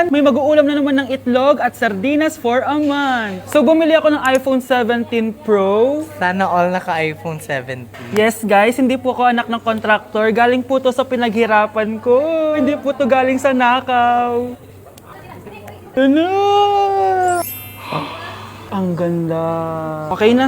naman! May mag-uulam na naman ng itlog at sardinas for a month. So, bumili ako ng iPhone 17 Pro. Sana all naka-iPhone 17. Yes, guys, hindi po ako anak ng contractor. Galing po to sa pinaghirapan ko. Hindi po to galing sa nakaw. Ano? Ang ganda. Okay na.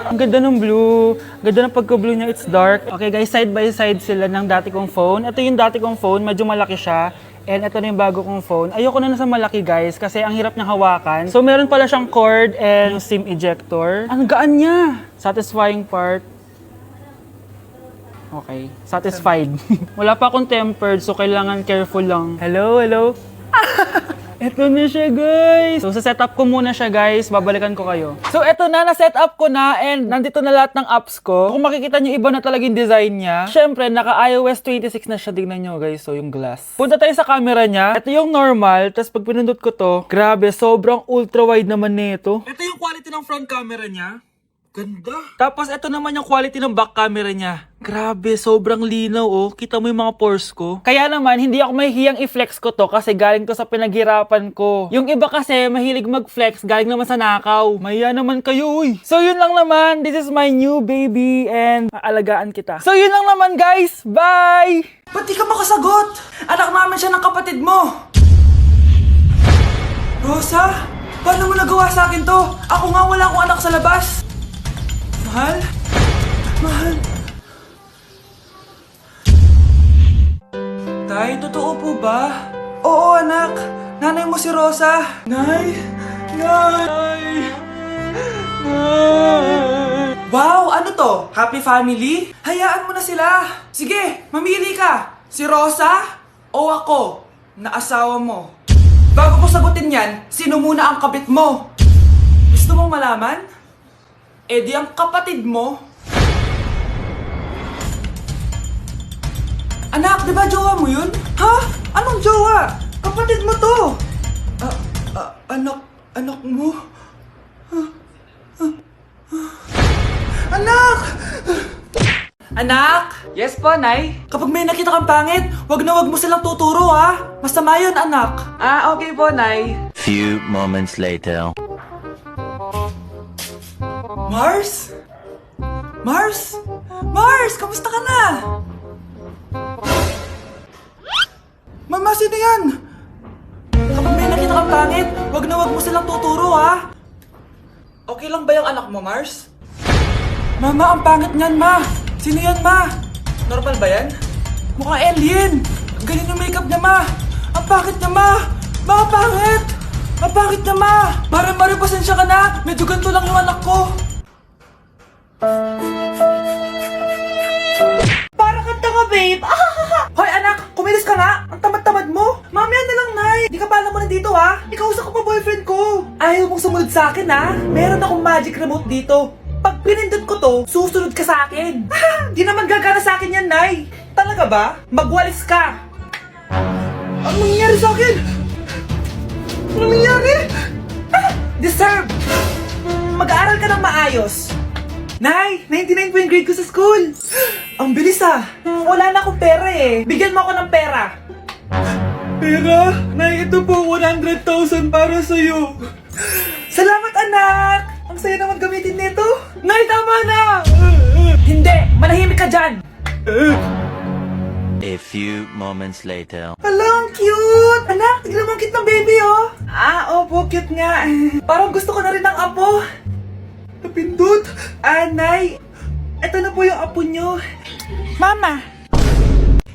Ang ganda ng blue. Ganda ng pagka-blue niya, it's dark. Okay guys, side by side sila ng dati kong phone. Ito yung dati kong phone, medyo malaki siya. And ito na yung bago kong phone. Ayoko na sa malaki guys, kasi ang hirap niyang hawakan. So meron pala siyang cord and SIM ejector. Ang gaan niya! Satisfying part. Okay, satisfied. Wala pa akong tempered, so kailangan careful lang. Hello, hello? Eto na siya, guys. So, sa setup ko muna siya, guys. Babalikan ko kayo. So, eto na. Na-setup ko na and nandito na lahat ng apps ko. Kung makikita nyo, iba na talaga yung design niya. Siyempre, naka-iOS 26 na siya. Tignan nyo, guys. So, yung glass. Punta tayo sa camera niya. Ito yung normal. Tapos, pag pinundot ko to, grabe, sobrang ultra-wide naman nito. Ito yung quality ng front camera niya. Ganda. Tapos, ito naman yung quality ng back camera niya. Grabe, sobrang linaw oh. Kita mo yung mga pores ko. Kaya naman, hindi ako mahihiyang i-flex ko to kasi galing to sa pinaghirapan ko. Yung iba kasi, mahilig mag-flex, galing naman sa nakaw. Mahiya naman kayo, uy. So, yun lang naman. This is my new baby and aalagaan kita. So, yun lang naman, guys. Bye! Ba't di ka makasagot? Anak namin siya ng kapatid mo. Rosa, paano mo nagawa sa akin to? Ako nga wala akong anak sa labas. Mahal? Mahal? Tay, totoo po ba? Oo, anak. Nanay mo si Rosa. Nay! Nay! Nay! Wow, ano to? Happy family? Hayaan mo na sila. Sige, mamili ka. Si Rosa o ako na asawa mo? Bago ko sagutin yan, sino muna ang kabit mo? Gusto mong malaman? Eh di ang kapatid mo. Anak, di ba jowa mo yun? Ha? Anong jowa? Kapatid mo to. Anak mo? Anak! Anak! Yes po, Nay. Kapag may nakita kang pangit, wag na wag mo silang tuturo, ha? Masama yun, anak. Okay po, Nay. Few moments later. Mars? Mars? Mars, kamusta ka na? Mama, sino yan? Kapag may nakita kang pangit, wag na wag mo silang tuturo, ha? Okay lang ba yung anak mo, Mars? Mama, ang pangit niyan, Ma. Sino yan, Ma? Normal ba yan? Mukhang alien. Ganyan yung makeup niya, Ma. Ang pangit niya, Ma. Ma, ang pangit. Ang pangit niya, Ma. Mare, pasensya ka na. Medyo ganito lang yung anak ko. Para kang tanga, babe. Hoy, anak, kumilos ka nga. Ang tamad-tamad mo. Mamaya na lang, Nay. Di ka pala mo nandito, ha? Ikausap ko pa boyfriend ko. Ayaw mong sumunod sa akin, ha? Meron akong magic remote dito. Pag pinindot ko to, susunod ka sa akin. Di naman gagana sa akin yan, Nay. Talaga ba? Magwalis ka. Ano nangyayari sa akin? Ano nangyayari? Deserve. Mag-aaral ka ng maayos. Nay, 99 po yung grade ko sa school. Ang bilis ah. Wala na akong pera eh. Bigyan mo ako ng pera. Pera? Nay, ito po 100,000 para sa'yo. Salamat, anak. Ang saya naman gamitin nito. Nay, tama na. Hindi, manahimik ka dyan. A few moments later. Hala, ang cute. Anak, tignan mo ang cute ng baby oh. Opo, cute nga. Parang gusto ko na rin ng apo. Napindot! Nay! Ito na po yung apo nyo. Mama!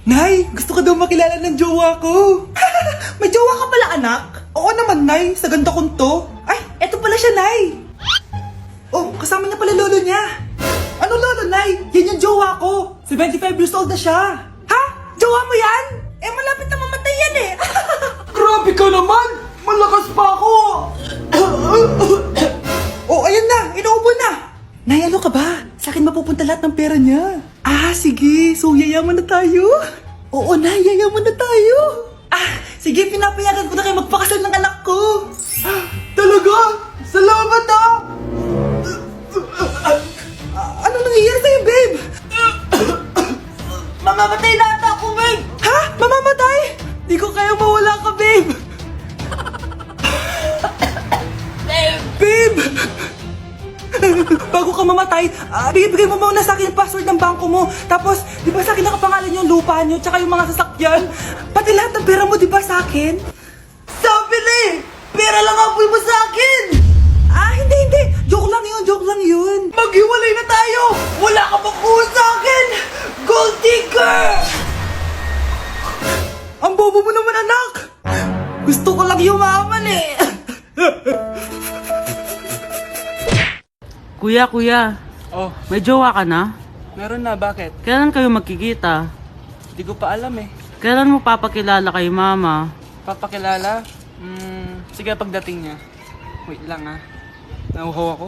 Nay! Gusto ko daw makilala ng jowa ko. May jowa ka pala, anak? Oo naman, Nay. Sa ganda kong to. Ay, eto pala siya, Nay. Oh, kasama niya pala lolo niya. Ano lolo, Nay? Yan yung jowa ko. 75 years old na siya. Ha? Jowa mo yan? Eh, malapit na mamatay yan eh. Grabe ka naman! Malakas pa ako! Oh, ayan na! Inuubo na! Nay, ano ka ba? Sa akin mapupunta lahat ng pera niya. Sige. So, yayaman na tayo? Oo, Nay. Yayaman na tayo. Sige. Pinapayagan ko na kayo magpakasal ng anak ko. Talaga? Salamat, Ano nangyayari sa'yo, babe? Mamamatay na ata ako, babe! Ha? Mamamatay? Di ko kayang Nay, bigay mo muna sa akin yung password ng bangko mo. Tapos, di ba sa akin nakapangalan yung lupa nyo, tsaka yung mga sasakyan? Pati lahat ng pera mo, di ba sa akin? Sabi na eh! Pera lang apoy mo sa akin! Hindi. Joke lang yun. Maghiwalay na tayo! Wala ka pang kuha sa akin! Gold digger! Ang bobo mo naman, anak! Gusto ko lang yumaman eh! Kuya, Oh, may jowa ka na? meron na, bakit? Kailan kayo magkikita? Hindi ko pa alam eh. Kailan mo papakilala kay mama? Papakilala? Sige pagdating niya. Wait lang ah. Nauhaw ako.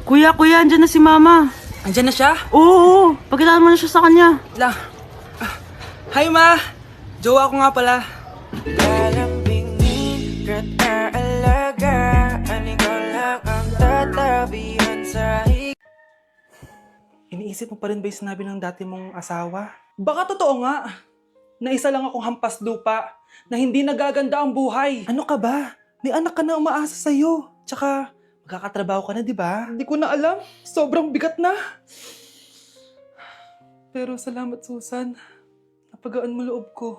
Kuya, andyan na si mama. Andiyan na siya? Oo, pakilala mo na siya sa kanya. La. Hi ma! Jowa ko nga pala. Lalambingin ka't aalagaan, ikaw lang ang tatabihan sa Iniisip mo pa rin ba yung sinabi ng dati mong asawa? Baka totoo nga. Na isa lang akong hampas lupa. Na hindi nagaganda ang buhay. Ano ka ba? May anak ka na umaasa sa'yo. Tsaka, magkakatrabaho ka na, di ba? Hindi ko na alam. Sobrang bigat na. Pero salamat, Susan. Napagaan mo loob ko.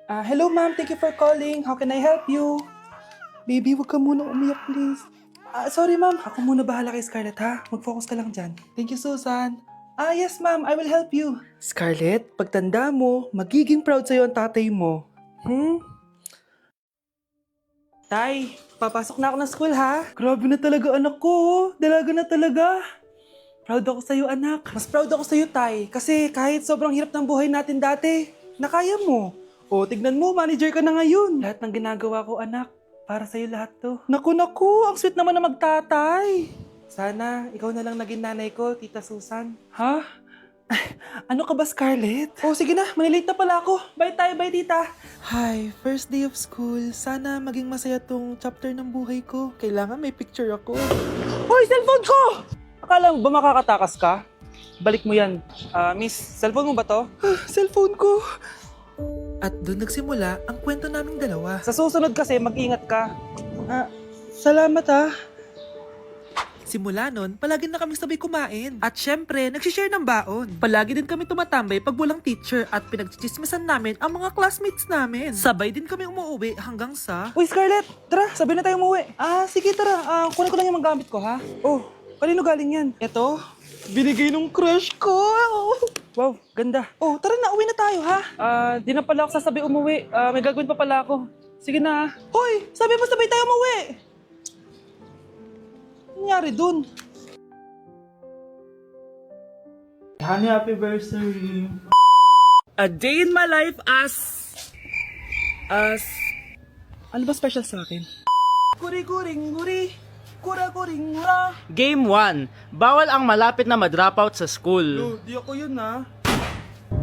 Hello, ma'am. Thank you for calling. How can I help you? Baby, wag ka muna umiyak, please. Sorry, ma'am. Ako muna bahala kay Scarlett, ha? Mag-focus ka lang dyan. Thank you, Susan. Yes, ma'am. I will help you. Scarlett, pagtanda mo, magiging proud sa'yo ang tatay mo. Tay, papasok na ako ng school, ha? Grabe na talaga, anak ko. Dalaga na talaga. Proud ako sa'yo, anak. Mas proud ako sa'yo, Tay. Kasi kahit sobrang hirap ng buhay natin dati, nakaya mo. O, tignan mo, manager ka na ngayon. Lahat ng ginagawa ko, anak, para sa'yo lahat to. Naku, ang sweet naman na magtatay. Sana, ikaw na lang naging nanay ko, Tita Susan. Ha? Ano ka ba, Scarlett? Oh, sige na, malilate na pala ako. Bye tayo, bye, Tita. Hi, first day of school. Sana maging masaya tong chapter ng buhay ko. Kailangan may picture ako. Hoy, cellphone ko! Akala mo ba makakatakas ka? Balik mo yan. Miss, cellphone mo ba to? Cellphone ko. At doon nagsimula ang kwento naming dalawa. Sa susunod kasi, mag-ingat ka. Salamat ha. Simula nun, palagi na kami sabay kumain. At syempre, nagsishare ng baon. Palagi din kami tumatambay pag walang teacher at pinagchichismisan namin ang mga classmates namin. Sabay din kami umuwi hanggang sa... Uy, Scarlett! Tara, sabay na tayo umuwi. Sige, tara. Kunin ko lang yung mga gamit ko, ha? Oh, kanino galing yan? Eto, binigay nung crush ko. Wow, ganda. Oh, tara na, uwi na tayo, ha? Di na pala ako sasabi umuwi. May gagawin pa pala ako. Sige na, ha? Hoy, sabi mo sabay tayo umuwi. Ano nangyari dun? Honey, happy birthday. A day in my life as... Ano ba special sa akin? Guri-guring-guri. Kura-guring-gura. Game 1. Bawal ang malapit na ma-dropout sa school. Di ako yun, ha?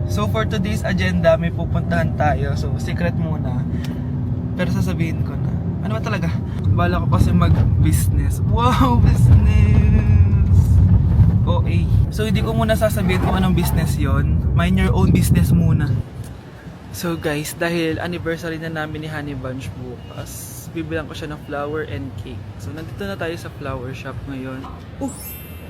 So for today's agenda, may pupuntahan tayo. So secret muna. Pero sasabihin ko na. Ano ba talaga? Bala ko kasi mag-business. Wow, business! OA. So hindi ko muna sasabihin kung anong business yon. Mind your own business muna. So guys, dahil anniversary na namin ni Honey Bunch bukas, bibilang ko siya ng flower and cake. So nandito na tayo sa flower shop ngayon.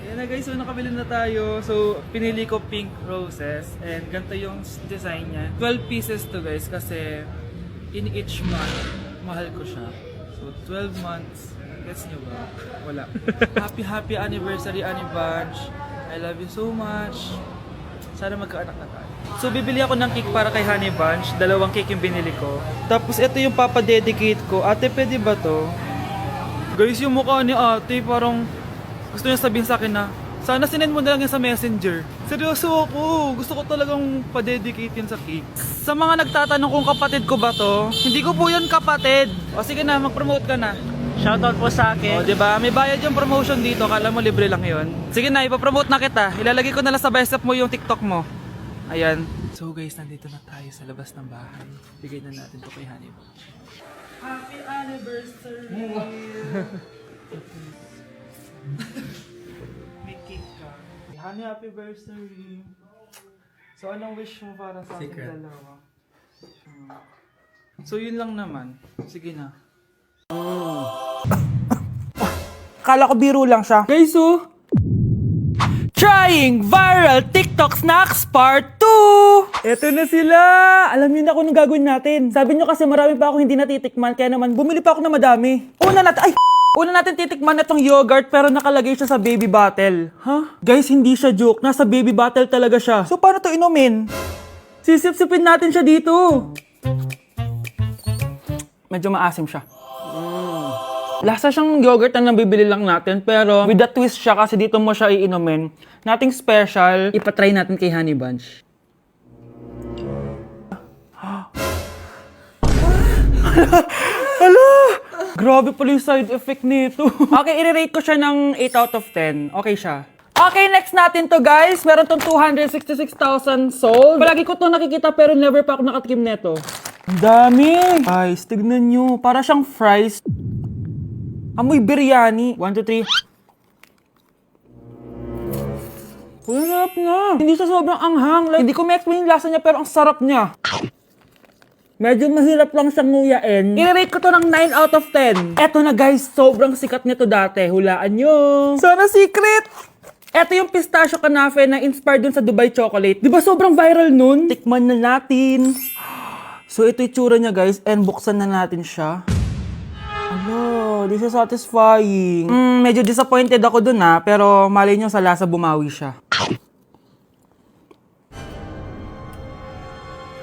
Ayan na guys, so nakabili na tayo. So pinili ko pink roses and ganito yung design niya. 12 pieces to guys kasi in each month, mahal ko siya. So 12 months, gets nyo ba? Wala. Happy anniversary Honey Bunch. I love you so much. Sana magkaanak na tayo. So bibili ako ng cake para kay Honey Bunch. 2 cake yung binili ko. Tapos ito yung papadedicate ko. Ate, pwede ba to? Guys, yung mukha ni ate parang gusto niya sabihin sa akin na sana sinend mo na lang yan sa messenger. Seryoso ako. Gusto ko talagang pa-dedicate yun sa cake. Sa mga nagtatanong kung kapatid ko ba to, hindi ko po yun kapatid. O sige na, mag-promote ka na. Shoutout po sa akin. O diba, may bayad yung promotion dito. Kala mo libre lang yun. Sige na, ipapromote na kita. Ilalagay ko na lang sa bicep mo yung TikTok mo. Ayan. So guys, nandito na tayo sa labas ng bahay. Bigay na natin to kay Honey Bunch. Happy anniversary! May cake ka. Honey, happy anniversary! So, anong wish mo para sa ating dalawa? So, yun lang naman. Sige na. Kala ko biro lang siya. Guys, oh! Trying Viral TikTok Snacks Part 2! Eto na sila! Alam niyo na kung anong gagawin natin. Sabi niyo kasi marami pa ako hindi natitikman, kaya naman bumili pa ako na madami. Una natin titikman itong yogurt pero nakalagay siya sa baby bottle. Guys, hindi siya joke. Nasa baby bottle talaga siya. So, paano to inumin? Sisip-sipin natin siya dito. Medyo maasim siya. Lasa siyang yogurt na nabibili lang natin, pero with a twist siya kasi dito mo siya iinumin. Nothing special. Ipatry natin kay Honey Bunch. Hala! Grabe pala yung side effect nito. Okay, i-rate ko siya ng 8 out of 10. Okay siya. Okay, next natin to guys. Meron tong 266,000 sold. Palagi ko to nakikita pero never pa ako nakatikim neto. Ang dami! Guys, tignan nyo. Para siyang fries. Amoy biryani. 1, 2, 3. Sarap na. Hindi siya sobrang anghang. Like, hindi ko ma-explain yung lasa niya pero ang sarap niya. Medyo mahirap lang siyang nguyain. I-rate ko to ng 9 out of 10. Eto na guys, sobrang sikat nito dati. Hulaan nyo. Sana secret! Eto yung pistachio kanafe na inspired dun sa Dubai chocolate. Di ba sobrang viral nun? Tikman na natin. So ito yung tsura niya guys, and buksan na natin siya. Ano, this is satisfying. Medyo disappointed ako dun pero malay nyo sa lasa bumawi siya.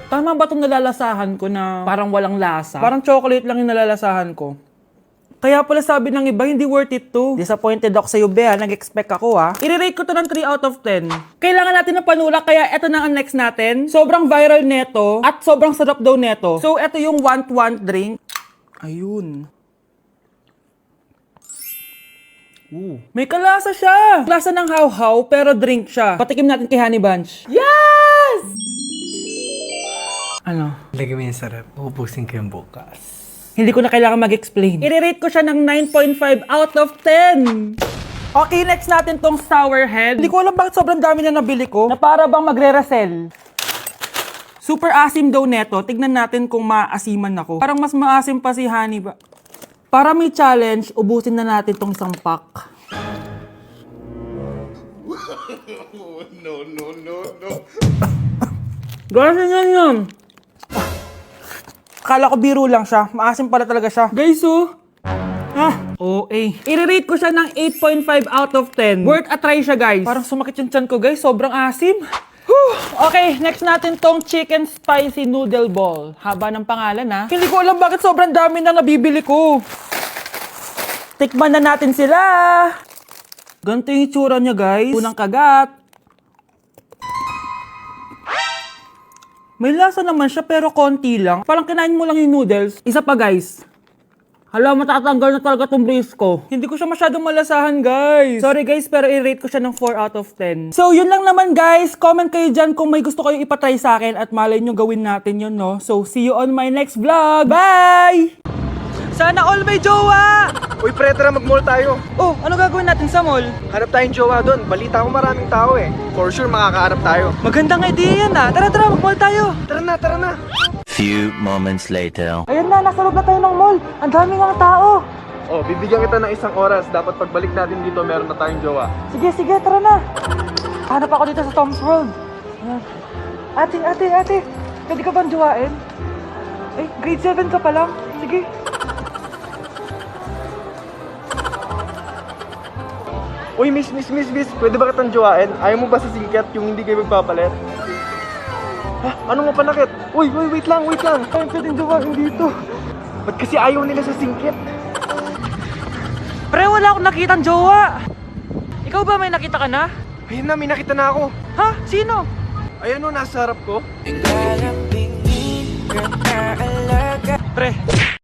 Tama ba itong nalalasahan ko na parang walang lasa? Parang chocolate lang yung nalalasahan ko. Kaya pala sabi ng iba, hindi worth it to. Disappointed ako sa iyo, Bea. Nag-expect ako, I-rate ko to ng 3 out of 10. Kailangan natin ng panulak, kaya eto na ang next natin. Sobrang viral neto at sobrang sarap daw neto. So, eto yung want drink. Ayun. May kalasa siya. Lasa ng how-how, pero drink siya. Patikim natin kay Honey Bunch. Yes! Ano? Lagay mo yung sarap. Uubusin ko yung bukas. Hindi ko na kailangan mag-explain. I-rate ko siya ng 9.5 out of 10. Okay, next natin tong sour head. Hindi ko alam bakit sobrang dami na nabili ko. Na para bang magre-resell. Super asim daw neto. Tignan natin kung maasiman ako. Parang mas maasim pa si Honey ba? Para may challenge, ubusin na natin tong isang pack. Ganyan yan yun. Akala ko biro lang siya. Maasim pala talaga siya. Guys, OA. I-rate ko siya ng 8.5 out of 10. Worth a try siya, guys. Parang sumakit yung tiyan ko, guys. Sobrang asim. Okay, next natin tong chicken spicy noodle ball. Haba ng pangalan, Hindi ko alam bakit sobrang dami na nabibili ko. Tikman na natin sila. Ganito yung itsura niya, guys. Unang kagat. May lasa naman siya pero konti lang. Parang kinain mo lang yung noodles. Isa pa guys. Hala, matatanggal na talaga tong brace ko. Hindi ko siya masyadong malasahan guys. Sorry guys, pero i-rate ko siya ng 4 out of 10. So yun lang naman guys. Comment kayo dyan kung may gusto kayong ipatry sa akin at malay nyo gawin natin yun, no? So see you on my next vlog. Bye! Sana all may jowa! Uy, pre, tara mag-mall tayo. Oh, ano gagawin natin sa mall? Hanap tayong jowa doon. Balita ko maraming tao eh. For sure, makakahanap tayo. Magandang idea yan Tara, mag-mall tayo. Tara na, tara na. Few moments later. Ayun na, nasa loob na tayo ng mall. Ang dami ng tao. Oh, bibigyan kita ng isang oras. Dapat pagbalik natin dito, meron na tayong jowa. Sige, tara na. Hanap ako dito sa Tom's World. Ayan. Ate. Pwede ka bang jowain? Ay, grade 7 ka pa lang. Sige. Uy, miss. Pwede ba kitang jowain? Ayaw mo ba sa singket yung hindi kayo magpapalit? Ha? Ano nga panakit? Uy, wait lang. Ayaw pwedeng jowain dito. Ba't kasi ayaw nila sa singket? Pre, wala akong nakitang jowa. Ikaw ba may nakita ka na? Ayun na, may nakita na ako. Ha? Sino? Ayan o, nasa harap ko. Ikaw lang pingin, alaga. Pre,